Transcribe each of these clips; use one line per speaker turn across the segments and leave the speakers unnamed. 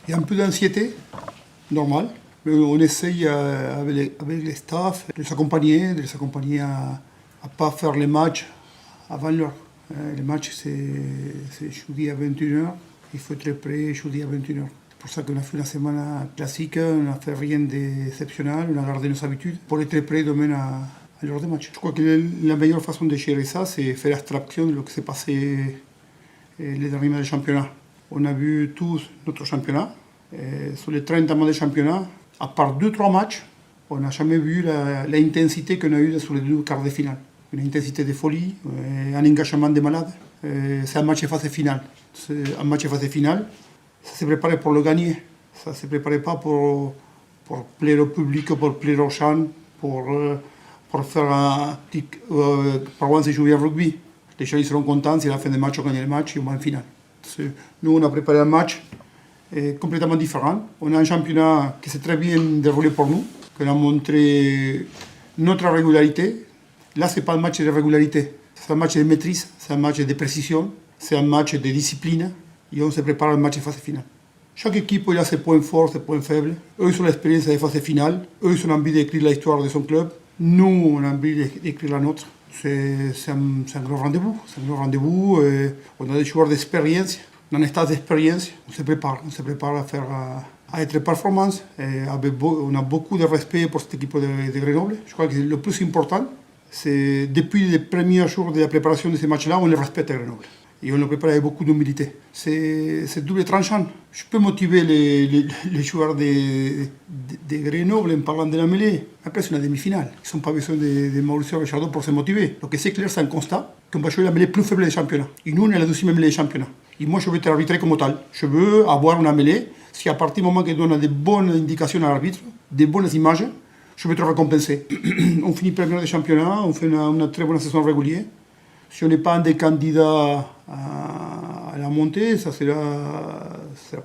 Il y a un peu d'anxiété, normal. Mais on essaye avec les staffs de les accompagner à ne pas faire les matchs avant l'heure. Les matchs, c'est jeudi à 21h. Il faut être prêt jeudi à 21h. C'est pour ça qu'on a fait une semaine classique, on n'a fait rien d'exceptionnel, on a gardé nos habitudes pour être prêt demain à l'heure des matchs. Je crois que la meilleure façon de gérer ça, c'est faire abstraction de ce qui s'est passé les derniers matchs du championnat. On a vu tous notre championnat. Sur les 30 mois de championnat, à part 2-3 matchs, on n'a jamais vu l'intensité qu'on a eue sur les 2 quarts de finale. Une intensité de folie, un engagement de malade. C'est un match de phase finale. Un match de phase finale, ça s'est préparé pour le gagner. Ça ne s'est préparé pas pour plaire au public, pour plaire aux gens, pour faire un petit... par exemple, jouer au rugby. Les gens ils seront contents si à la fin du match on gagne le match et on va en finale. Nous, on a préparé un match complètement différent. On a un championnat qui s'est très bien déroulé pour nous, qu'on a montré notre régularité. Là, ce n'est pas un match de régularité, c'est un match de maîtrise, c'est un match de précision, c'est un match de discipline. Et on se prépare au match de phase finale. Chaque équipe a ses points forts, ses points faibles. Eux, ils ont l'expérience des phases finales. Eux, ils ont envie d'écrire l'histoire de son club. Nous, on a envie d'écrire la nôtre. C'est un gros rendez-vous. C'est un gros rendez-vous. On a des joueurs d'expérience, dans un état d'expérience. On se prépare à être performance. On a beaucoup de respect pour cette équipe de Grenoble. Je crois que le plus important, c'est depuis les premiers jours de la préparation de ces matchs-là, on les respecte à Grenoble. Et on le prépare avec beaucoup d'humilité. C'est double tranchant. Je peux motiver les joueurs de Grenoble en parlant de la mêlée. Après, c'est une demi-finale. Ils n'ont pas besoin de Mauricio Richardot pour se motiver. Donc c'est clair, c'est un constat qu'on va jouer la mêlée plus faible du championnat. Et nous, on est la deuxième mêlée du championnat. Et moi, je veux être arbitré comme tel. Je veux avoir une mêlée. Si à partir du moment que donne des bonnes indications à l'arbitre, des bonnes images, je veux être récompensé. On finit premier du championnat, on fait une très bonne saison régulière. Si on n'est pas un des candidats à la montée, ça sera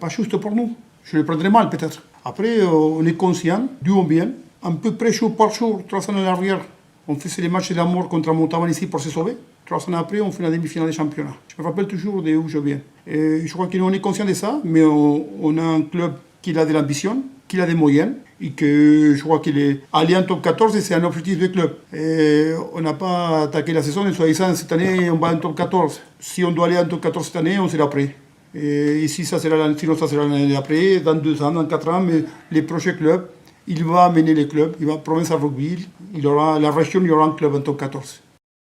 pas juste pour nous. Je le prendrai mal peut-être. Après, on est conscient, du bien, un peu près jour par jour, 3 ans en arrière, on faisait les matchs d'amour contre Montaban ici pour se sauver. 3 ans après, on fait la demi-finale du championnat. Je me rappelle toujours d'où je viens. Et je crois qu'on est conscient de ça, mais on a un club qui a de l'ambition, qui a des moyens, et que je crois qu'il est allé en top 14 et c'est un objectif du club. Et on n'a pas attaqué la saison en se disant cette année on va en top 14. Si on doit aller en top 14 cette année, on sera prêt. Et ici, sinon ça sera l'année d'après, dans 2 ans, dans 4 ans, mais les prochains clubs, il va amener les clubs, il va province à rugby, la région, il y aura un club en top 14.